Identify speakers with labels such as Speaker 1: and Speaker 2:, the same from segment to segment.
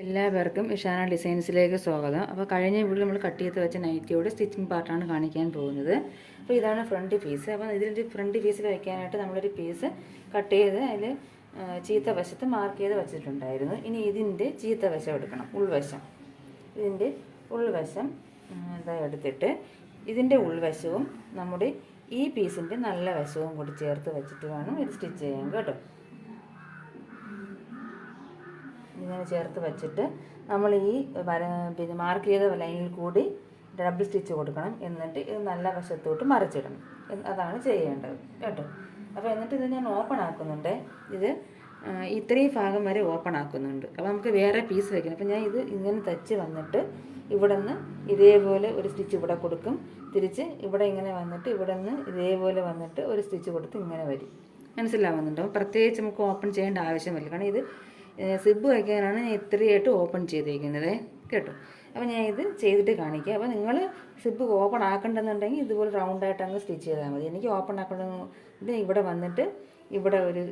Speaker 1: എല്ലാവർക്കും ഇഷാന ഡിസൈൻസിലേക്ക് സ്വാഗതം. അപ്പോൾ കഴിഞ്ഞ വീഡിയോ നമ്മൾ കട്ട് ചെയ്ത് വെച്ച നൈറ്റിയോട് സ്റ്റിച്ചിങ് പാർട്ടാണ് കാണിക്കാൻ പോകുന്നത്. അപ്പോൾ ഇതാണ് ഫ്രണ്ട് പീസ്. അപ്പോൾ ഇതിൻ്റെ ഫ്രണ്ട് പീസിൽ വയ്ക്കാനായിട്ട് നമ്മളൊരു പീസ് കട്ട് ചെയ്ത് അതിൽ ചീത്ത വശത്ത് മാർക്ക് ചെയ്ത് വെച്ചിട്ടുണ്ടായിരുന്നു. ഇനി ഇതിൻ്റെ ചീത്ത വശം എടുക്കണം, ഉൾവശം. ഇതിൻ്റെ ഉൾവശം എടുത്തിട്ട് ഇതിൻ്റെ ഉൾവശവും നമ്മുടെ ഈ പീസിൻ്റെ നല്ല വശവും കൂടി ചേർത്ത് വെച്ചിട്ട് വേണം ഇത് സ്റ്റിച്ച് ചെയ്യാൻ കേട്ടോ. ഇങ്ങനെ ചേർത്ത് വെച്ചിട്ട് നമ്മൾ ഈ പിന്നെ മാർക്ക് ചെയ്ത ലൈനിൽ കൂടി ഡബിൾ സ്റ്റിച്ച് കൊടുക്കണം. എന്നിട്ട് ഇത് നല്ല വശത്തോട്ട് മറിച്ചിടണം. അതാണ് ചെയ്യേണ്ടത് കേട്ടോ. അപ്പോൾ എന്നിട്ട് ഇത് ഞാൻ ഓപ്പൺ ആക്കുന്നുണ്ട്. ഇത് ഇത്രയും ഭാഗം വരെ ഓപ്പൺ ആക്കുന്നുണ്ട്. അപ്പോൾ നമുക്ക് വേറെ പീസ് വയ്ക്കണം. അപ്പോൾ ഞാൻ ഇത് ഇങ്ങനെ തച്ച് വന്നിട്ട് ഇവിടെ നിന്ന് ഇതേപോലെ ഒരു സ്റ്റിച്ച് ഇവിടെ കൊടുക്കും. തിരിച്ച് ഇവിടെ ഇങ്ങനെ വന്നിട്ട് ഇവിടെ നിന്ന് ഇതേപോലെ വന്നിട്ട് ഒരു സ്റ്റിച്ച് കൊടുത്ത് ഇങ്ങനെ വരും. മനസ്സിലാവുന്നുണ്ടോ? പ്രത്യേകിച്ച് നമുക്ക് ഓപ്പൺ ചെയ്യേണ്ട ആവശ്യമില്ല. കാരണം ഇത് സിബ് വയ്ക്കാനാണ് ഞാൻ ഇത്രയായിട്ട് ഓപ്പൺ ചെയ്തിരിക്കുന്നത് കേട്ടോ. അപ്പോൾ ഞാൻ ഇത് ചെയ്തിട്ട് കാണിക്കാം. അപ്പോൾ നിങ്ങൾ സിബ് ഓപ്പൺ ആക്കണ്ടെന്നുണ്ടെങ്കിൽ ഇതുപോലെ റൗണ്ടായിട്ട് അങ്ങ് സ്റ്റിച്ച് ചെയ്താൽ മതി. എനിക്ക് ഓപ്പൺ ആക്കേണ്ടത് ഇവിടെ വന്നിട്ട് ഇവിടെ ഒരു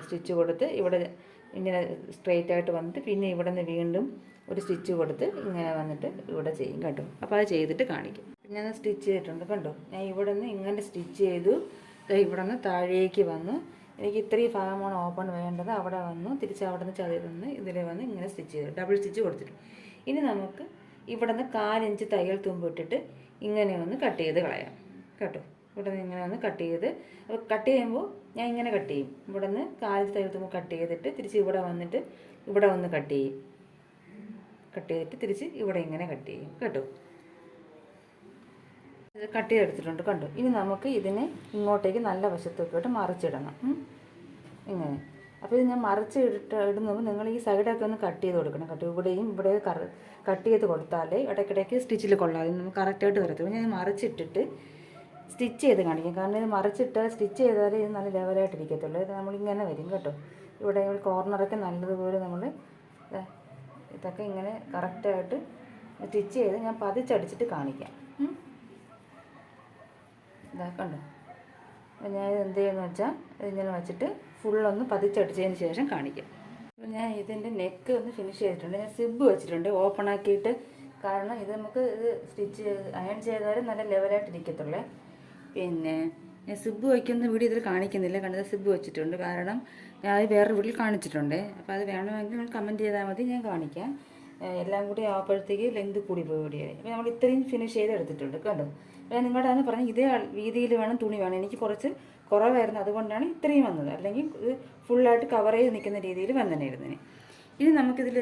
Speaker 1: സ്റ്റിച്ച് കൊടുത്ത് ഇവിടെ ഇങ്ങനെ സ്ട്രെയിറ്റ് ആയിട്ട് വന്നിട്ട് പിന്നെ ഇവിടെ നിന്ന് വീണ്ടും ഒരു സ്റ്റിച്ച് കൊടുത്ത് ഇങ്ങനെ വന്നിട്ട് ഇവിടെ ചെയ്യും കേട്ടോ. അപ്പോൾ അത് ചെയ്തിട്ട് കാണിക്കാം. ഞാൻ സ്റ്റിച്ച് ചെയ്തിട്ടുണ്ട് കണ്ടോ. ഞാൻ ഇവിടെ നിന്ന് ഇങ്ങനെ സ്റ്റിച്ച് ചെയ്തു. ഇവിടെ നിന്ന് താഴേക്ക് വന്നു. എനിക്ക് ഇത്രയും ഭാഗമാണ് ഓപ്പൺ വേണ്ടത്. അവിടെ വന്നു തിരിച്ച് അവിടെ നിന്ന് ചതി തന്ന് ഇതിൽ വന്ന് ഇങ്ങനെ സ്റ്റിച്ച് ചെയ്തു, ഡബിൾ സ്റ്റിച്ച് കൊടുത്തിട്ട്. ഇനി നമുക്ക് ഇവിടെ നിന്ന് 4 ഇഞ്ച് തയ്യൽ തുമ്പ് ഇട്ടിട്ട് ഇങ്ങനെ ഒന്ന് കട്ട് ചെയ്ത് കളയാം കേട്ടോ. ഇവിടെ നിന്ന് ഇങ്ങനെ ഒന്ന് കട്ട് ചെയ്ത്, അപ്പോൾ കട്ട് ചെയ്യുമ്പോൾ ഞാൻ ഇങ്ങനെ കട്ട് ചെയ്യും. ഇവിടെ നിന്ന് 4 ഇഞ്ച് തയ്യൽ തുമ്പ് കട്ട് ചെയ്തിട്ട് തിരിച്ച് ഇവിടെ വന്നിട്ട് ഇവിടെ ഒന്ന് കട്ട് ചെയ്യും. കട്ട് ചെയ്തിട്ട് തിരിച്ച് ഇവിടെ ഇങ്ങനെ കട്ട് ചെയ്യും കേട്ടോ. ഇത് കട്ട് ചെയ്തെടുത്തിട്ടുണ്ട് കണ്ടു. ഇനി നമുക്ക് ഇതിനെ ഇങ്ങോട്ടേക്ക് നല്ല വശത്തേക്കോട്ട് മറിച്ചിടണം ഇങ്ങനെ. അപ്പോൾ ഇത് ഞാൻ ഇടുമ്പോൾ നിങ്ങൾ ഈ സൈഡൊക്കെ ഒന്ന് കട്ട് ചെയ്ത് കൊടുക്കണം കേട്ടോ. ഇവിടെയും ഇവിടെ കട്ട് ചെയ്ത് കൊടുത്താലേ ഇടയ്ക്കിടയ്ക്ക് സ്റ്റിച്ചിൽ കൊള്ളാതെ നമുക്ക് കറക്റ്റായിട്ട് വരത്തുള്ളൂ. ഞാൻ മറിച്ചിട്ടിട്ട് സ്റ്റിച്ച് ചെയ്ത് കാണിക്കാം. കാരണം ഇത് മറിച്ചിട്ട് സ്റ്റിച്ച് ചെയ്താലേ ഇത് നല്ല ലെവലായിട്ടിരിക്കത്തുള്ളൂ. ഇത് നമ്മളിങ്ങനെ വരും കേട്ടോ. ഇവിടെ കോർണറൊക്കെ നല്ലതുപോലെ നമ്മൾ ഇതൊക്കെ ഇങ്ങനെ കറക്റ്റായിട്ട് സ്റ്റിച്ച് ചെയ്ത് ഞാൻ പതിച്ചടിച്ചിട്ട് കാണിക്കാം. ഇതാക്കണ്ടോ. അപ്പോൾ ഞാൻ ഇത് എന്ത് ചെയ്യുമെന്ന് വെച്ചാൽ ഇതിങ്ങനെ വെച്ചിട്ട് ഫുള്ളൊന്ന് പതിച്ചടിച്ചതിന് ശേഷം കാണിക്കാം. അപ്പോൾ ഞാൻ ഇതിൻ്റെ നെക്ക് ഒന്ന് ഫിനിഷ് ചെയ്തിട്ടുണ്ട്. ഞാൻ സിബ് വെച്ചിട്ടുണ്ട് ഓപ്പൺ ആക്കിയിട്ട്. കാരണം ഇത് നമുക്ക് ഇത് സ്റ്റിച്ച് അയൺ ചെയ്താലും നല്ല ലെവലായിട്ടിരിക്കത്തുള്ളേ. പിന്നെ ഞാൻ സിബ് വയ്ക്കുന്ന വീഡിയോ ഇതിൽ കാണിക്കുന്നില്ല. കണ്ടത് സിബ് വെച്ചിട്ടുണ്ട്. കാരണം ഞാൻ അത് വേറെ വീട്ടിൽ കാണിച്ചിട്ടുണ്ട്. അപ്പോൾ അത് വേണമെങ്കിൽ നിങ്ങൾ കമൻറ്റ് ചെയ്താൽ മതി, ഞാൻ കാണിക്കാം. എല്ലാം കൂടി ആവുമ്പോഴത്തേക്ക് ലെങ്ത് കൂടി പോയി കൂടിയായി. അപ്പോൾ നമ്മൾ ഇത്രയും ഫിനിഷ് ചെയ്തെടുത്തിട്ടുണ്ട് കേട്ടോ. അപ്പോൾ നിങ്ങളുടെ അതെന്ന് പറഞ്ഞാൽ ഇതേ വീതിയിൽ വേണം തുണി വേണം. എനിക്ക് കുറച്ച് കുറവായിരുന്നു, അതുകൊണ്ടാണ് ഇത്രയും വന്നത്. അല്ലെങ്കിൽ ഇത് ഫുള്ളായിട്ട് കവർ ചെയ്ത് നിൽക്കുന്ന രീതിയിൽ വന്നതായിരുന്നു. ഇനി നമുക്കിതിൽ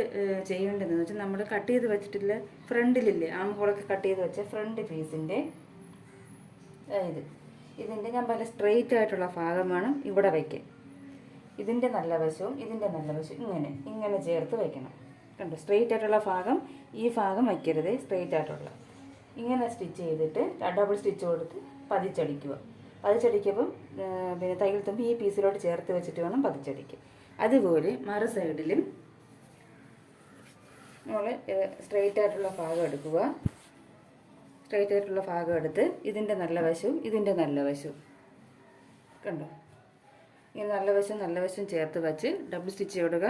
Speaker 1: ചെയ്യേണ്ടതെന്ന് വെച്ചാൽ നമ്മൾ കട്ട് ചെയ്ത് വെച്ചിട്ടില്ല ഫ്രണ്ടിലില്ലേ ആം ഹോളൊക്കെ കട്ട് ചെയ്ത് വെച്ച ഫ്രണ്ട് പീസിൻ്റെ ഇതിൻ്റെ ഞാൻ പല സ്ട്രെയിറ്റ് ആയിട്ടുള്ള ഭാഗം വേണം ഇവിടെ വയ്ക്കാൻ. ഇതിൻ്റെ നല്ല വശവും ഇതിൻ്റെ നല്ല വശവും ഇങ്ങനെ ചേർത്ത് വയ്ക്കണം കണ്ടോ. സ്ട്രെയിറ്റ് ആയിട്ടുള്ള ഭാഗം ഈ ഭാഗം വയ്ക്കരുത്, സ്ട്രെയിറ്റ് ആയിട്ടുള്ള ഇങ്ങനെ സ്റ്റിച്ച് ചെയ്തിട്ട് ഡബിൾ സ്റ്റിച്ച് കൊടുത്ത് പതിച്ചടിക്കുക. പതിച്ചടിക്കുമ്പം പിന്നെ തയ്യൽ തുമ്പ് ഈ പീസിലോട്ട് ചേർത്ത് വെച്ചിട്ട് വേണം പതിച്ചടിക്കുക. അതുപോലെ മറു സൈഡിലും നമ്മൾ സ്ട്രെയിറ്റ് ആയിട്ടുള്ള ഭാഗം എടുക്കുക. സ്ട്രെയിറ്റ് ആയിട്ടുള്ള ഭാഗം എടുത്ത് ഇതിൻ്റെ നല്ല വശവും ഇതിൻ്റെ നല്ല വശവും കണ്ടോ. ഇങ്ങനെ നല്ല വശവും ചേർത്ത് വെച്ച് ഡബിൾ സ്റ്റിച്ച് ഇടുക,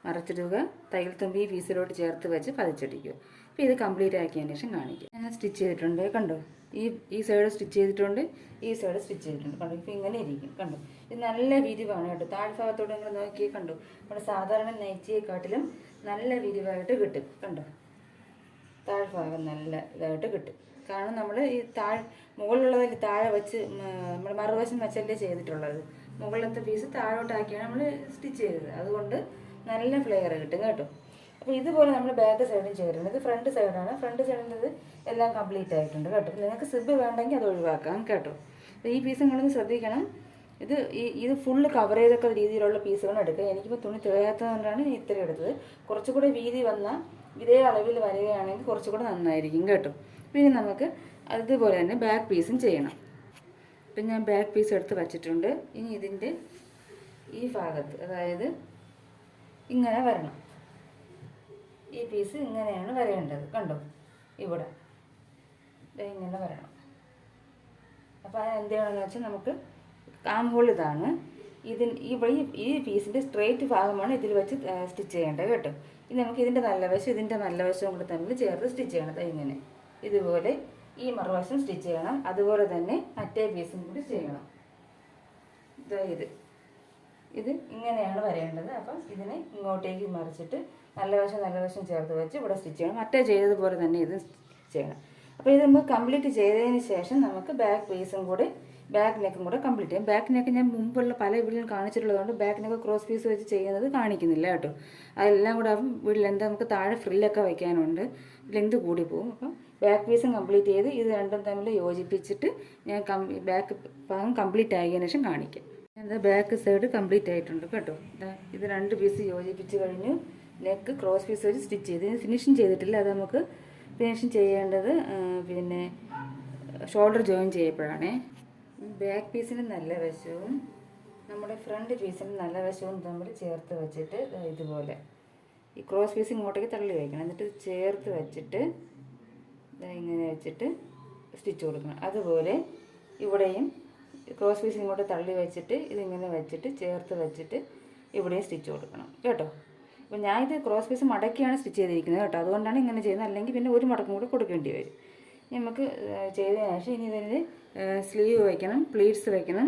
Speaker 1: മറച്ചിടുക, തയ്യൽ തുമ്പി ഈ പീസിലോട്ട് ചേർത്ത് വെച്ച് പതിച്ചടിക്കുക. അപ്പോൾ ഇത് കംപ്ലീറ്റ് ആക്കിയതിന് ശേഷം കാണിക്കുക. ഞാൻ സ്റ്റിച്ച് ചെയ്തിട്ടുണ്ട് കണ്ടോ. ഈ സൈഡ് സ്റ്റിച്ച് ചെയ്തിട്ടുണ്ട്, ഈ സൈഡ് സ്റ്റിച്ച് ചെയ്തിട്ടുണ്ട് കണ്ടോ. ഇപ്പോൾ ഇങ്ങനെ ഇരിക്കും കണ്ടോ. ഇത് നല്ല വിരിവാണ് കേട്ടോ. താഴ്ഭാഗത്തോടെ നിങ്ങൾ നോക്കി കണ്ടോ. നമ്മുടെ സാധാരണ നൈറ്റിയെക്കാട്ടിലും നല്ല വിരിവായിട്ട് കിട്ടും കണ്ടോ. താഴ്ഭാഗം നല്ല ഇതായിട്ട് കിട്ടും. കാരണം നമ്മൾ ഈ മുകളിലുള്ളതിൽ താഴെ വെച്ച് നമ്മൾ മറുവശം വെച്ചല്ലേ ചെയ്തിട്ടുള്ളത്. മുകളിലത്തെ പീസ് താഴോട്ടാക്കിയാണ് നമ്മൾ സ്റ്റിച്ച് ചെയ്തത്. അതുകൊണ്ട് നല്ല ഫ്ലെയർ കിട്ടും കേട്ടോ. അപ്പോൾ ഇതുപോലെ നമ്മൾ ബാക്ക് സൈഡും ചെയ്തിട്ടുണ്ട്. ഇത് ഫ്രണ്ട് സൈഡാണ്. ഫ്രണ്ട് സൈഡിൽ ഇത് എല്ലാം കംപ്ലീറ്റ് ആയിട്ടുണ്ട് കേട്ടോ. നിങ്ങൾക്ക് സിബ് വേണ്ടെങ്കിൽ അത് ഒഴിവാക്കാം കേട്ടോ. അപ്പോൾ ഈ പീസ് നിങ്ങളൊന്ന് ശ്രദ്ധിക്കണം. ഇത് ഫുള്ള് കവർ ചെയ്തൊക്കെ രീതിയിലുള്ള പീസുകൾ എടുക്കുക. എനിക്കിപ്പോൾ തുണി തികയാത്തതുകൊണ്ടാണ് ഞാൻ ഇത്ര എടുത്തത്. കുറച്ചുകൂടെ വീതി വന്നാൽ ഇതേ അളവിൽ വരികയാണെങ്കിൽ കുറച്ചുകൂടെ നന്നായിരിക്കും കേട്ടോ. പിന്നെ നമുക്ക് അതുപോലെ തന്നെ ബാക്ക് പീസും ചെയ്യണം. ഇപ്പം ഞാൻ ബാക്ക് പീസ് എടുത്ത് വച്ചിട്ടുണ്ട്. ഇനി ഇതിൻ്റെ ഈ ഭാഗത്ത് അതായത് ഇങ്ങനെ വരണം. ഈ പീസ് ഇങ്ങനെയാണ് വരേണ്ടത് കണ്ടോ. ഇവിടെ ഇങ്ങനെ വരണം. അപ്പോൾ അത് എന്ത് ചെയ്യണമെന്ന് വെച്ചാൽ നമുക്ക് ആം ഹോൾ ഇതാണ്. ഈ പീസിൻ്റെ സ്ട്രെയിറ്റ് ഭാഗമാണ് ഇതിൽ വെച്ച് സ്റ്റിച്ച് ചെയ്യേണ്ടത് കേട്ടോ. ഇനി നമുക്ക് ഇതിൻ്റെ നല്ല വശം ഇതിൻ്റെ നല്ല വശവും കൂടെ തമ്മിൽ ചേർത്ത് സ്റ്റിച്ച് ചെയ്യണം. ഇങ്ങനെ ഇതുപോലെ ഈ മറുവശം സ്റ്റിച്ച് ചെയ്യണം. അതുപോലെ തന്നെ മറ്റേ പീസും കൂടി ചെയ്യണം. ഇത് ഇങ്ങനെയാണ് വരേണ്ടത്. അപ്പം ഇതിനെ ഇങ്ങോട്ടേക്ക് മറിച്ചിട്ട് നല്ല വശം ചേർത്ത് വെച്ച് ഇവിടെ സ്റ്റിച്ച് ചെയ്യണം. മറ്റേ ചെയ്തതുപോലെ തന്നെ ഇത് സ്റ്റിച്ച് ചെയ്യണം. അപ്പോൾ ഇത് നമുക്ക് കംപ്ലീറ്റ് ചെയ്തതിന് ശേഷം നമുക്ക് ബാക്ക് പീസും കൂടി ബാക്ക് നെക്കും കൂടെ കംപ്ലീറ്റ് ചെയ്യും. ബാക്ക് നെക്ക് ഞാൻ മുമ്പുള്ള പല വീഡിയോയും കാണിച്ചിട്ടുള്ളതുകൊണ്ട് ബാക്ക് നെക്ക് ക്രോസ് പീസ് വെച്ച് ചെയ്യുന്നത് കാണിക്കുന്നില്ല കേട്ടോ. അതെല്ലാം കൂടെ വീട്ടിൽ എന്താ നമുക്ക് താഴെ ഫ്രില്ലൊക്കെ വയ്ക്കാനുണ്ട്, ലെന്ത് കൂടി പോകും. അപ്പം ബാക്ക് പീസും കംപ്ലീറ്റ് ചെയ്ത് ഇത് രണ്ടും തമ്മിൽ യോജിപ്പിച്ചിട്ട് ഞാൻ ബാക്ക് ഭാഗം കംപ്ലീറ്റ് ആയതിനു ശേഷം കാണിക്കാം. എന്താ ബാക്ക് സൈഡ് കംപ്ലീറ്റ് ആയിട്ടുണ്ട് കേട്ടോ. ഇത് രണ്ട് പീസ് യോജിപ്പിച്ച് കഴിഞ്ഞു. നെക്ക് ക്രോസ് പീസ് വെച്ച് സ്റ്റിച്ച് ചെയ്ത് ഇത് ഫിനിഷിങ് ചെയ്തിട്ടില്ല. അത് നമുക്ക് ഫിനിഷിങ് ചെയ്യേണ്ടത് പിന്നെ ഷോൾഡർ ജോയിൻ ചെയ്യപ്പോഴാണേ. ബാക്ക് പീസിന് നല്ല വശവും നമ്മുടെ ഫ്രണ്ട് പീസിന് നല്ല വശവും തമ്മിൽ ചേർത്ത് വെച്ചിട്ട് ഇതുപോലെ ഈ ക്രോസ് പീസ് ഇങ്ങോട്ടേക്ക് തള്ളി വയ്ക്കണം. എന്നിട്ട് ചേർത്ത് വെച്ചിട്ട് ഇങ്ങനെ വെച്ചിട്ട് സ്റ്റിച്ച് കൊടുക്കണം. അതുപോലെ ഇവിടെയും ക്രോസ് പീസ് ഇങ്ങോട്ട് തള്ളി വെച്ചിട്ട് ഇതിങ്ങനെ വെച്ചിട്ട് ചേർത്ത് വെച്ചിട്ട് ഇവിടെയും സ്റ്റിച്ച് കൊടുക്കണം കേട്ടോ. അപ്പോൾ ഞാൻ ഇത് ക്രോസ് പീസ് മടക്കിയാണ് സ്റ്റിച്ച് ചെയ്തിരിക്കുന്നത് കേട്ടോ. അതുകൊണ്ടാണ് ഇങ്ങനെ ചെയ്യുന്നത്. അല്ലെങ്കിൽ പിന്നെ ഒരു മടക്കം കൂടെ കൊടുക്കേണ്ടി വരും. നമുക്ക് ചെയ്തതിന് ശേഷം ഇനി ഇതിന് സ്ലീവ് വയ്ക്കണം, പ്ലീറ്റ്സ് വയ്ക്കണം.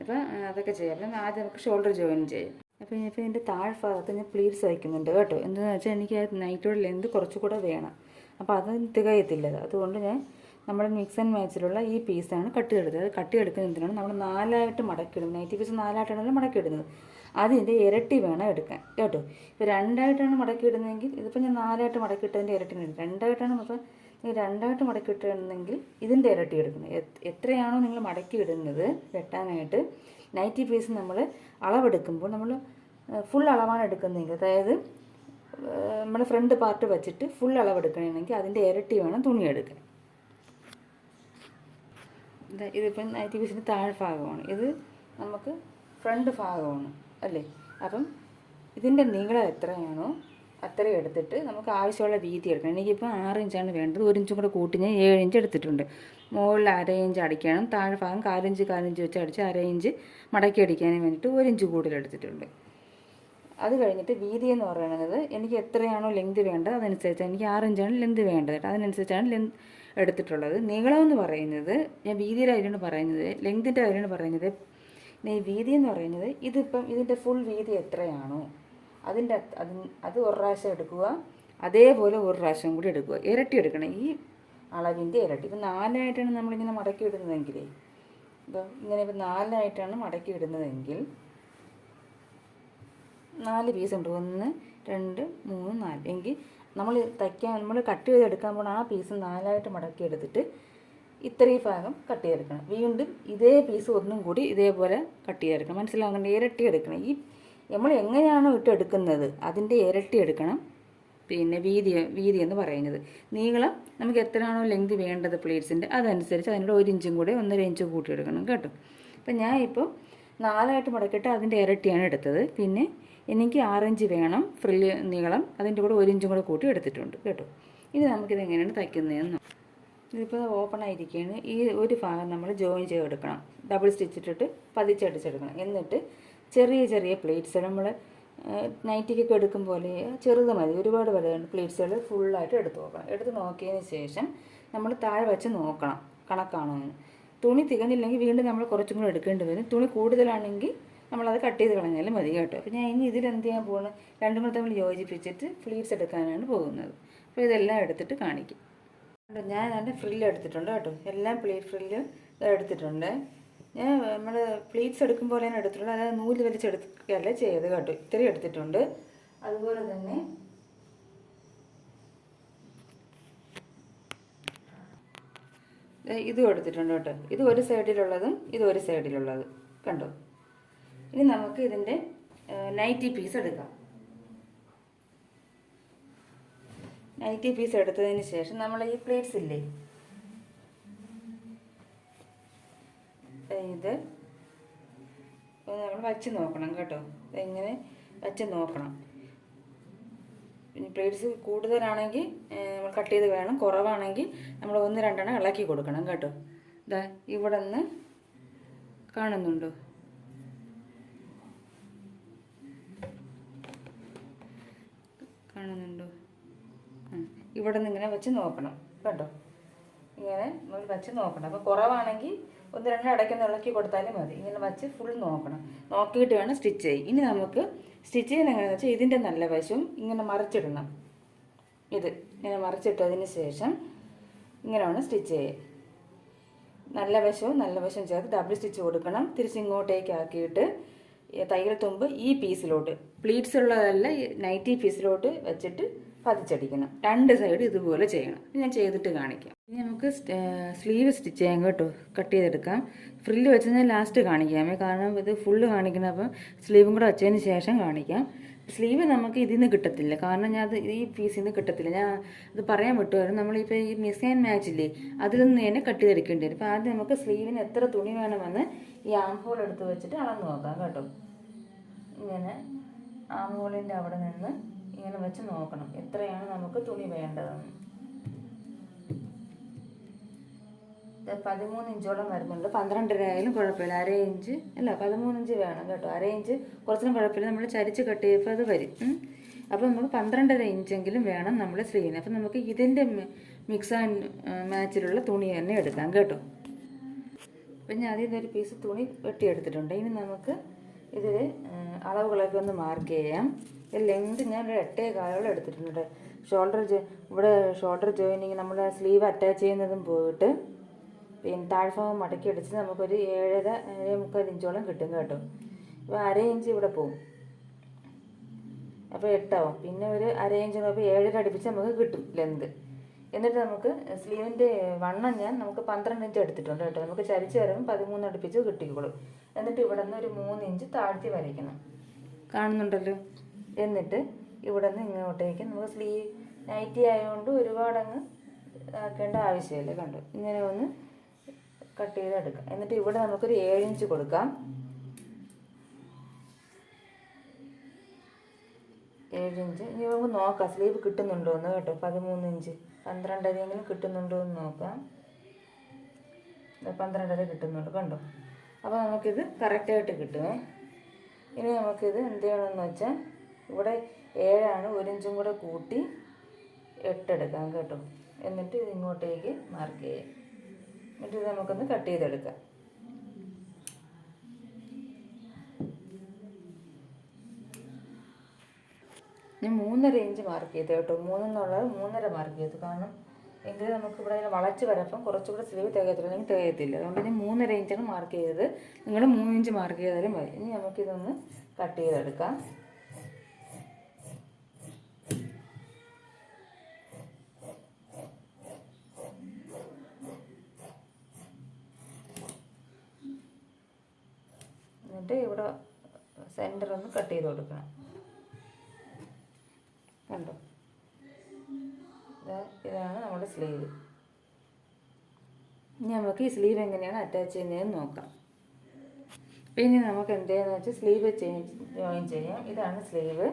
Speaker 1: അപ്പോൾ അതൊക്കെ ചെയ്യാം. അപ്പം ആദ്യം നമുക്ക് ഷോൾഡർ ജോയിൻ ചെയ്യാം. അപ്പോൾ ഇതിൻ്റെ താഴ്ഭാഗത്ത് ഞാൻ പ്ലീറ്റ്സ് വയ്ക്കുന്നുണ്ട് കേട്ടോ. എന്താണെന്ന് വെച്ചാൽ എനിക്ക് നൈറ്റോടെ ലെന്ത് കുറച്ചുകൂടെ വേണം. അപ്പോൾ അത് തികയത്തില്ല. അതുകൊണ്ട് ഞാൻ നമ്മുടെ മിക്സ് ആൻഡ് മാച്ചിലുള്ള ഈ പീസാണ് കട്ടിയെടുത്തത്. അത് കട്ടിയെടുക്കുന്നതിനാണ് നമ്മൾ 4ആയിട്ട് മടക്കിയിടും. Nightie piece 4ആയിട്ടാണല്ലോ മടക്കിയിടുന്നത്. അതിൻ്റെ ഇരട്ടി വേണം എടുക്കാൻ കേട്ടോ. ഇപ്പോൾ 2ആയിട്ടാണ് മടക്കിയിടുന്നതെങ്കിൽ ഇതിപ്പോൾ ഞാൻ 4ആയിട്ട് മടക്കിയിട്ടതിൻ്റെ ഇരട്ടിന് 2ആയിട്ടാണ്. അപ്പോൾ നിങ്ങൾ 2ആയിട്ട് മടക്കിയിട്ടുണ്ടെങ്കിൽ ഇതിൻ്റെ ഇരട്ടി എടുക്കണം. എത്രയാണോ നിങ്ങൾ മടക്കിയിടുന്നത് വെട്ടാനായിട്ട്, നൈറ്റി പീസ് നമ്മൾ അളവെടുക്കുമ്പോൾ നമ്മൾ ഫുൾ അളവാണ് എടുക്കുന്നതെങ്കിൽ, അതായത് നമ്മുടെ ഫ്രണ്ട് പാർട്ട് വെച്ചിട്ട് ഫുൾ അളവെടുക്കണമെങ്കിൽ അതിൻ്റെ ഇരട്ടി വേണം തുണി എടുക്കാൻ. ഇതിപ്പം നൈറ്റി പീസിൻ്റെ താഴ്ഭാഗമാണ്, ഇത് നമുക്ക് ഫ്രണ്ട് ഭാഗമാണ് അല്ലേ. അപ്പം ഇതിൻ്റെ നീളം എത്രയാണോ അത്രയും എടുത്തിട്ട് നമുക്ക് ആവശ്യമുള്ള വീതി എടുക്കണം. എനിക്കിപ്പോൾ 6 ഇഞ്ചാണ് വേണ്ടത്. 1 ഇഞ്ചും കൂടെ കൂട്ടി ഞാൻ 7 ഇഞ്ച് എടുത്തിട്ടുണ്ട്. മുകളിൽ 1/2 ഇഞ്ച് അടിക്കണം. താഴ്ഭാഗം 1/4 ഇഞ്ച് വെച്ച് അടിച്ച് 1/2 ഇഞ്ച് മടക്കി അടിക്കാനും വേണ്ടിയിട്ട് 1 ഇഞ്ച് കൂടുതൽ എടുത്തിട്ടുണ്ട്. അത് കഴിഞ്ഞിട്ട് വീതി എന്ന് പറയുന്നത് എനിക്ക് എത്രയാണോ ലെങ്ത് വേണ്ടത് അതനുസരിച്ച്, എനിക്ക് 6 ഇഞ്ചാണ് ലെങ്ത് വേണ്ടത് കേട്ടോ. അതിനനുസരിച്ചാണ് ലെങ്ത് എടുത്തിട്ടുള്ളത്. നീളം എന്ന് പറയുന്നത് ഞാൻ വീതിയുടെ കാര്യമാണ് പറയുന്നത്, ലെങ്തിൻ്റെ കാര്യമാണ് പറയുന്നത്. പിന്നെ ഈ വീതി എന്ന് പറയുന്നത് ഇതിപ്പം ഇതിൻ്റെ ഫുൾ വീതി എത്രയാണോ അത് ഒരു പ്രാവശ്യം എടുക്കുക. അതേപോലെ ഒരു പ്രാവശ്യം കൂടി എടുക്കുക. ഇരട്ടി എടുക്കണം, ഈ അളവിൻ്റെ ഇരട്ടി. ഇപ്പം 4ആയിട്ടാണ് നമ്മളിങ്ങനെ മടക്കി ഇടുന്നതെങ്കിലേ, ഇങ്ങനെ ഇപ്പം 4ആയിട്ടാണ് മടക്കി ഇടുന്നതെങ്കിൽ 4 പീസ് ഉണ്ട്. 1 2 3 4 എങ്കിൽ നമ്മൾ കട്ട് ചെയ്തെടുക്കാൻ പോകണം. ആ പീസ് 4ആയിട്ട് മടക്കി എടുത്തിട്ട് ഇത്രയും ഭാഗം കട്ട് ചെയ്തെടുക്കണം. വീണ്ടും ഇതേ പീസ് ഒന്നും കൂടി ഇതേപോലെ കട്ട് ചെയ്തെടുക്കണം. മനസ്സിലാകുന്നുണ്ട്? ഇരട്ടി എടുക്കണം. ഈ നമ്മൾ എങ്ങനെയാണോ ഇട്ടെടുക്കുന്നത് അതിൻ്റെ ഇരട്ടി എടുക്കണം. പിന്നെ വീതി എന്ന് പറയുന്നത് നീളം നമുക്ക് എത്രയാണോ ലെങ്ത് വേണ്ടത് പ്ലേറ്റ്സിൻ്റെ അതനുസരിച്ച് അതിനോട് 1 ഇഞ്ചും കൂടെ 1.5 ഇഞ്ച് കൂട്ടിയെടുക്കണം കേട്ടോ. അപ്പം ഞാൻ ഇപ്പോൾ 4ആയിട്ട് മടക്കിയിട്ട് അതിൻ്റെ ഇരട്ടിയാണ് എടുത്തത്. പിന്നെ എനിക്ക് 6 ഇഞ്ച് വേണം ഫ്രില്ല് നീളം, അതിൻ്റെ കൂടെ 1 ഇഞ്ചും കൂടെ കൂട്ടി എടുത്തിട്ടുണ്ട് കേട്ടോ. ഇനി നമുക്കിത് എങ്ങനെയാണ് തയ്ക്കുന്നതെന്ന്. ഇതിപ്പോൾ ഓപ്പൺ ആയിരിക്കുകയാണ്. ഈ ഒരു ഭാഗം നമ്മൾ ജോയിൻ ചെയ്തെടുക്കണം. ഡബിൾ സ്റ്റിച്ച് ഇട്ടിട്ട് പതിച്ചടിച്ചെടുക്കണം. എന്നിട്ട് ചെറിയ ചെറിയ പ്ലേറ്റ്സ് നമ്മൾ നൈറ്റിക്കൊക്കെ എടുക്കും പോലെ ചെറുത് മതി, ഒരുപാട് വലുതാണ് പ്ലേറ്റ്സുകൾ ഫുള്ളായിട്ട് എടുത്ത് നോക്കണം. എടുത്ത് നോക്കിയതിന് ശേഷം നമ്മൾ താഴെ വെച്ച് നോക്കണം കണക്കാണോ എന്ന്. തുണി തികഞ്ഞില്ലെങ്കിൽ വീണ്ടും നമ്മൾ കുറച്ചും കൂടെ എടുക്കേണ്ടി വരും. തുണി കൂടുതലാണെങ്കിൽ നമ്മളത് കട്ട് ചെയ്ത് കളഞ്ഞാലും മതി കേട്ടോ. അപ്പോൾ ഞാൻ ഇനി ഇതിലെന്ത് ചെയ്യാൻ പോകുന്നത്, രണ്ടും കൂടെ തമ്മിൽ യോജിപ്പിച്ചിട്ട് ഫ്ലീറ്റ്സ് എടുക്കാനാണ് പോകുന്നത്. അപ്പോൾ ഇതെല്ലാം എടുത്തിട്ട് കാണിക്കും. ഞാൻ അതിൻ്റെ ഫ്രില്ല് എടുത്തിട്ടുണ്ട് കേട്ടോ. എല്ലാം പ്ലേറ്റ് ഫ്രില്ല് എടുത്തിട്ടുണ്ട്. ഞാൻ നമ്മൾ പ്ലീറ്റ്സ് എടുക്കും പോലെയാണ് എടുത്തിട്ടുള്ളത്, അതായത് നൂല് വലിച്ചെടുക്കുകയല്ല ചെയ്ത് കേട്ടോ. ഇത്രയും എടുത്തിട്ടുണ്ട്. അതുപോലെ തന്നെ ഇതും എടുത്തിട്ടുണ്ട് കേട്ടോ. ഇത് ഒരു സൈഡിലുള്ളതും ഇത് ഒരു സൈഡിലുള്ളത് കണ്ടോ. ഇനി നമുക്ക് ഇതിൻ്റെ നൈറ്റി പീസ് എടുക്കാം. നൈറ്റി പീസ് എടുത്തതിന് ശേഷം നമ്മൾ ഈ പ്ലേറ്റ്സ് ഇല്ലേ, ഇത് നമ്മൾ വച്ച് നോക്കണം കേട്ടോ. ഇങ്ങനെ വച്ച് നോക്കണം. പിന്നെ പ്ലേറ്റ്സ് കൂടുതലാണെങ്കിൽ നമ്മൾ കട്ട് ചെയ്ത് വേണം, കുറവാണെങ്കിൽ നമ്മൾ 1-2 ഇളക്കി കൊടുക്കണം കേട്ടോ. ഇതാ ഇവിടെ നിന്ന് കാണുന്നുണ്ടോ, കാണുന്നുണ്ടോ? ഇവിടെ നിന്ന് ഇങ്ങനെ വെച്ച് നോക്കണം കേട്ടോ. ഇങ്ങനെ നമ്മൾ വെച്ച് നോക്കണം. അപ്പോൾ കുറവാണെങ്കിൽ 1-2 അടയ്ക്കൊന്ന് ഇളക്കി കൊടുത്താലും മതി. ഇങ്ങനെ വെച്ച് ഫുൾ നോക്കണം. നോക്കിയിട്ട് വേണം സ്റ്റിച്ച് ചെയ്യും. ഇനി നമുക്ക് സ്റ്റിച്ച് ചെയ്യുന്നത് എങ്ങനെയാണെന്ന് വെച്ചാൽ ഇതിൻ്റെ നല്ല വശവും ഇങ്ങനെ മറിച്ചിടണം. ഇത് ഇങ്ങനെ മറിച്ചിട്ടതിന് ശേഷം ഇങ്ങനെ വേണം സ്റ്റിച്ച് ചെയ്യുക. നല്ല വശവും ചേർത്ത് ഡബിൾ സ്റ്റിച്ച് കൊടുക്കണം. തിരിച്ചിങ്ങോട്ടേക്ക് ആക്കിയിട്ട് തയ്യൽ തുമ്പ് ഈ പീസിലോട്ട്, പ്ലീറ്റ്സ് ഉള്ളതല്ല നൈറ്റി പീസിലോട്ട് വെച്ചിട്ട് പതിച്ചടിക്കണം. 2 സൈഡ് ഇതുപോലെ ചെയ്യണം. ഞാൻ ചെയ്തിട്ട് കാണിക്കാം. ഇനി നമുക്ക് സ്ലീവ് സ്റ്റിച്ച് ചെയ്യാം കേട്ടോ. കട്ട് ചെയ്തെടുക്കാം. ഫ്രില്ല് വെച്ച് ഞാൻ ലാസ്റ്റ് കാണിക്കാമേ, കാരണം ഇത് ഫുള്ള് കാണിക്കണം. അപ്പം സ്ലീവും കൂടെ വെച്ചതിന് ശേഷം കാണിക്കാം. സ്ലീവ് നമുക്ക് ഇതിൽ നിന്ന് കിട്ടത്തില്ല, കാരണം ഞാൻ ഈ പീസിൽ നിന്ന് കിട്ടത്തില്ല. ഞാൻ അത് പറയാൻ വിട്ടുമായിരുന്നു. നമ്മളിപ്പോൾ ഈ മിക്സ് ആൻഡ് മാച്ച് ഇല്ലേ, അതിൽ നിന്ന് തന്നെ കട്ട് ചെയ്തെടുക്കേണ്ടി വരും. അപ്പോൾ ആദ്യം നമുക്ക് സ്ലീവിന് എത്ര തുണി വേണമെന്ന് ഈ ആം ഹോൾ എടുത്ത് വെച്ചിട്ട് അളന്ന് നോക്കാം കേട്ടോ. ഇങ്ങനെ ആം ഹോളിൻ്റെ അവിടെ നിന്ന് ഇങ്ങനെ വെച്ച് നോക്കണം എത്രയാണ് നമുക്ക് തുണി വേണ്ടതെന്ന്. 13 ഇഞ്ചോളം വരുന്നുണ്ട്. 12.5 ആയാലും കുഴപ്പമില്ല. 1/2 ഇഞ്ച് അല്ല 13 ഇഞ്ച് വേണം കേട്ടോ. 1/2 ഇഞ്ച് കുറച്ചിനും കുഴപ്പമില്ല, നമ്മൾ ചരിച്ച് കട്ട് ചെയ്യുമ്പോൾ അത് വരും. അപ്പോൾ നമുക്ക് 12.5 ഇഞ്ചെങ്കിലും വേണം നമ്മുടെ സ്ലീവിന്. അപ്പം നമുക്ക് ഇതിൻ്റെ മിക്സ് ആൻഡ് മാച്ചിലുള്ള തുണി തന്നെ എടുക്കാം കേട്ടോ. അപ്പം ഞാൻ ആദ്യം ഇതൊരു പീസ് തുണി വെട്ടിയെടുത്തിട്ടുണ്ട്. ഇനി നമുക്ക് ഇതിൽ അളവുകളൊക്കെ ഒന്ന് മാർക്ക് ചെയ്യാം. ലെങ്ത് ഞാൻ ഒരു 8.25 എടുത്തിട്ടുണ്ട്. ഇവിടെ ഷോൾഡർ ജോയിനിങ് നമ്മുടെ സ്ലീവ് അറ്റാച്ച് ചെയ്യുന്നതും പോയിട്ട് പിന്നെ താഴ്ഭാഗം മടക്കി അടിച്ച് നമുക്കൊരു 7.5 ഇഞ്ചോളം കിട്ടും കേട്ടോ. ഇപ്പോൾ 1/2 ഇഞ്ച് ഇവിടെ പോവും, അപ്പോൾ 8 ആവും. പിന്നെ ഒരു 1/2 ഇഞ്ച് അപ്പോൾ 7 അടുപ്പിച്ച് നമുക്ക് കിട്ടും ലെന്ത്. എന്നിട്ട് നമുക്ക് സ്ലീവിൻ്റെ വണ്ണം നമുക്ക് 12 ഇഞ്ച് എടുത്തിട്ടുണ്ട് കേട്ടോ. നമുക്ക് ചരിച്ച് വരുമ്പോൾ 13 അടുപ്പിച്ച് കിട്ടിക്കോളും. എന്നിട്ട് ഇവിടെ നിന്ന് ഒരു 3 ഇഞ്ച് താഴ്ത്തി വരയ്ക്കണം. കാണുന്നുണ്ടല്ലോ. എന്നിട്ട് ഇവിടെ നിന്ന് ഇങ്ങോട്ടേക്ക് നമുക്ക് സ്ലീവ് നൈറ്റി ആയതുകൊണ്ട് ഒരുപാടങ്ങ് ആക്കേണ്ട ആവശ്യമില്ല. കണ്ടു, ഇങ്ങനെ ഒന്ന് കട്ട് ചെയ്തെടുക്കാം. എന്നിട്ട് ഇവിടെ നമുക്കൊരു 7 ഇഞ്ച് കൊടുക്കാം. 7 ഇഞ്ച് ഇനി നമുക്ക് നോക്കാം സ്ലീവ് കിട്ടുന്നുണ്ടോ എന്ന് കേട്ടോ. 13 ഇഞ്ച് 12.5 കിട്ടുന്നുണ്ടോ എന്ന് നോക്കാം. 12.5 കിട്ടുന്നുണ്ട് കണ്ടോ. അപ്പോൾ നമുക്കിത് കറക്റ്റായിട്ട് കിട്ടുമേ. ഇനി നമുക്കിത് എന്ത് ചെയ്യണമെന്ന് വെച്ചാൽ ഇവിടെ 7 ആണ്, 1 ഇഞ്ചും കൂടെ കൂട്ടി 8 എടുക്കാം കേട്ടോ. എന്നിട്ട് ഇത് ഇങ്ങോട്ടേക്ക് മാർക്ക് ചെയ്യാം. എന്നിട്ട് ഇത് നമുക്കൊന്ന് കട്ട് ചെയ്തെടുക്കാം. ഞാൻ 3.5 ഇഞ്ച് മാർക്ക് ചെയ്തു കേട്ടോ. 3 എന്നുള്ളത് 3.5 മാർക്ക് ചെയ്തു. കാരണം എങ്കിൽ നമുക്ക് ഇവിടെ വളച്ച് വരപ്പം കുറച്ചുകൂടെ സ്ലീവ് തികയത്തില്ല, അല്ലെങ്കിൽ തികയത്തില്ല. അതുകൊണ്ട് ഞാൻ 3.5 ഇഞ്ചാണ് മാർക്ക് ചെയ്തത്. നിങ്ങൾ 3 ഇഞ്ച് മാർക്ക് ചെയ്താലും മതി. ഇനി നമുക്കിതൊന്ന് കട്ട് ചെയ്തെടുക്കാം. എന്നിട്ട് ഇവിടെ സെൻറ്റർ ഒന്ന് കട്ട് ചെയ്ത് കൊടുക്കണം. കണ്ടോ, ഇതാണ് നമ്മുടെ സ്ലീവ്. ഇനി നമുക്ക് ഈ സ്ലീവ് എങ്ങനെയാണ് അറ്റാച്ച് ചെയ്യുന്നതെന്ന് നോക്കാം. പിന്നെ നമുക്ക് എന്തെന്ന് വെച്ചാൽ സ്ലീവ് ജോയിൻ ചെയ്യാം. ഇതാണ് സ്ലീവ്.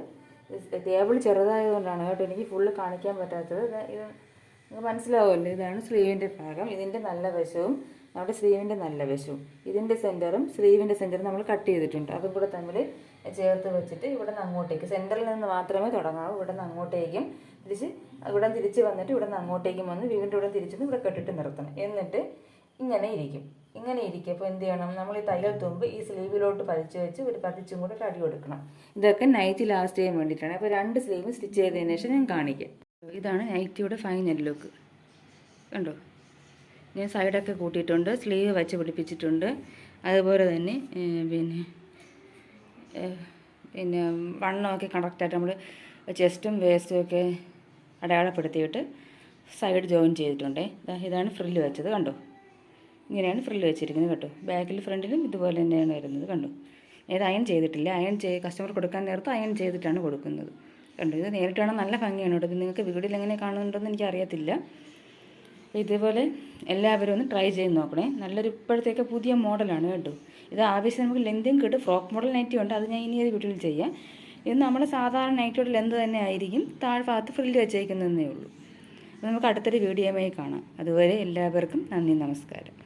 Speaker 1: ടേബിൾ ചെറുതായതുകൊണ്ടാണ് കേട്ടോ എനിക്ക് ഫുള്ള് കാണിക്കാൻ പറ്റാത്തത്. ഇത് നിങ്ങൾക്ക് മനസ്സിലാവുമല്ലോ. ഇതാണ് സ്ലീവിൻ്റെ ഭാഗം. ഇതിൻ്റെ നല്ല വശവും നമ്മുടെ സ്ലീവിൻ്റെ നല്ല വശവും, ഇതിൻ്റെ സെൻറ്ററും സ്ലീവിൻ്റെ സെൻറ്ററും നമ്മൾ കട്ട് ചെയ്തിട്ടുണ്ട്. അതും കൂടെ തമ്മിൽ ചേർത്ത് വെച്ചിട്ട് ഇവിടെ നിന്ന് അങ്ങോട്ടേക്ക്, സെൻറ്ററിൽ നിന്ന് മാത്രമേ തുടങ്ങാവൂ. ഇവിടെ നിന്ന് അങ്ങോട്ടേക്കും ഇവിടെ തിരിച്ച് വന്നിട്ട് ഇവിടെ നിന്ന് അങ്ങോട്ടേക്കും വന്ന് വീണ്ടും ഇവിടെ തിരിച്ചെന്ന് ഇവിടെ കെട്ടിട്ട് നിർത്തണം. എന്നിട്ട് ഇങ്ങനെ ഇരിക്കും. ഇങ്ങനെ ഇരിക്കും. അപ്പോൾ എന്ത് ചെയ്യണം, നമ്മൾ ഈ തയ്യൽ തുമ്പ് ഈ സ്ലീവിലോട്ട് പതിച്ച് വെച്ച് ഒരു പതിച്ചും കൂടെ അടി കൊടുക്കണം. ഇതൊക്കെ നൈറ്റ് ലാസ്റ്റ് ചെയ്യാൻ വേണ്ടിയിട്ടാണ്. അപ്പോൾ 2 സ്ലീവ് സ്റ്റിച്ച് ചെയ്തതിന് ശേഷം ഞാൻ കാണിക്കാം. ഇതാണ് നൈറ്റിയുടെ ഫൈനൽ ലുക്ക്. കണ്ടോ, ഞാൻ സൈഡൊക്കെ കൂട്ടിയിട്ടുണ്ട്, സ്ലീവ് വെച്ച് പിടിപ്പിച്ചിട്ടുണ്ട്. അതുപോലെ തന്നെ പിന്നെ വണ്ണമൊക്കെ കറക്റ്റായിട്ട് നമ്മൾ ചെസ്റ്റും വേസ്റ്റും ഒക്കെ അടയാളപ്പെടുത്തിയിട്ട് സൈഡ് ജോയിൻ ചെയ്തിട്ടുണ്ട്. ഇതാണ് ഫ്രില്ല് വെച്ചത്. കണ്ടോ, ഇങ്ങനെയാണ് ഫ്രില്ല് വെച്ചിരിക്കുന്നത് കേട്ടോ. ബാക്കിൽ ഫ്രണ്ടിലും ഇതുപോലെ തന്നെയാണ് വരുന്നത്. കണ്ടോ, ഇത് അയൺ ചെയ്തിട്ടില്ല. കസ്റ്റമർ കൊടുക്കാൻ നേരത്ത് അയൺ ചെയ്തിട്ടാണ് കൊടുക്കുന്നത്. കണ്ടോ, ഇത് നേരിട്ടാണ് നല്ല ഭംഗിയാണ് കേട്ടോ. ഇത് നിങ്ങൾക്ക് വീഡിയോയിൽ എങ്ങനെ കാണുന്നുണ്ടെന്ന് എനിക്കറിയത്തില്ല. ഇതേപോലെ എല്ലാവരും ഒന്ന് ട്രൈ ചെയ്ത് നോക്കണേ. നല്ലൊരു ഇപ്പോഴത്തേക്ക് പുതിയ മോഡലാണ് കേട്ടോ. ഇത് ആവശ്യം നമുക്ക് ലെന്തും കിട്ടും. ഫ്രോക്ക് മോഡൽ നൈറ്റി ഉണ്ട്, അത് ഞാൻ ഇനി ഒരു വീഡിയോയിൽ ചെയ്യാം. ഇത് നമ്മുടെ സാധാരണ നൈറ്റിയുടെ ലെന്ത് തന്നെ ആയിരിക്കും, താഴ്ഭാഗത്ത് ഫ്രില്ല് വെച്ചേക്കുന്നതേ ഉള്ളൂ. അപ്പോൾ നമുക്ക് അടുത്തൊരു വീഡിയോയുമായി കാണാം. അതുവരെ എല്ലാവർക്കും നന്ദി, നമസ്കാരം.